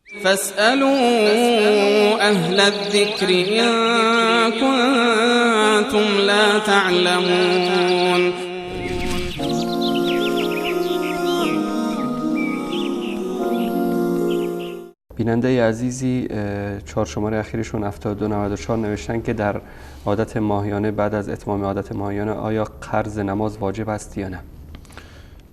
فاسألوا أهل الذكر إن كنتم لا تعلمون. بیننده عزیزی 4 شماره اخیرشون 7294 نوشتن که در عادت ماهیانه بعد از اتمام عادت ماهیانه آیا قرض نماز واجب است یا نه؟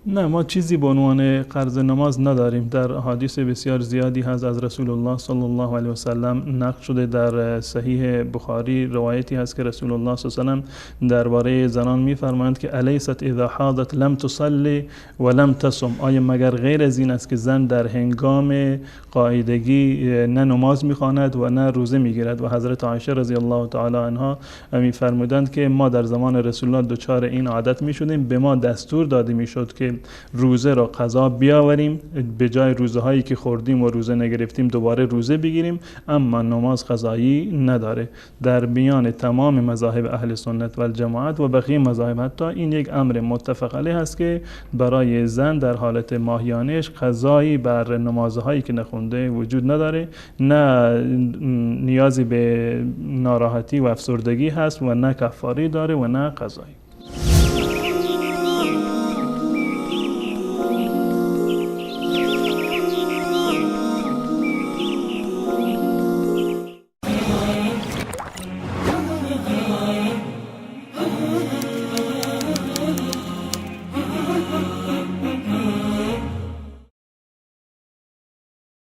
نه، ما چیزی به عنوان قرض نماز نداریم. در احادیث بسیار زیادی هست از رسول الله صلی الله علیه و سلم نقل شده. در صحیح بخاری روایتی هست که رسول الله صلی الله علیه و سلم درباره زنان می‌فرمایند که الیست اذا حاضت لم تصلی و لم تصم، آیا مگر غیر از این است که زن در هنگام قاعدگی نه نماز می‌خواند و نه روزه می‌گیرد؟ و حضرت عایشه رضی الله تعالی عنها می‌فرمودند که ما در زمان رسول الله دچار این عادت می‌شدیم، به ما دستور داده می‌شد که روزه را قضا بیاوریم، به جای روزه هایی که خوردیم و روزه نگرفتیم دوباره روزه بگیریم، اما نماز قضایی نداره. در میان تمام مذاهب اهل سنت و الجماعت و بقیه مذاهب حتی این یک امر متفق علیه است که برای زن در حالت ماهیانش قضایی بر نمازهایی که نخونده وجود نداره، نه نیازی به ناراحتی و افسردگی هست و نه کفاری داره و نه قضایی.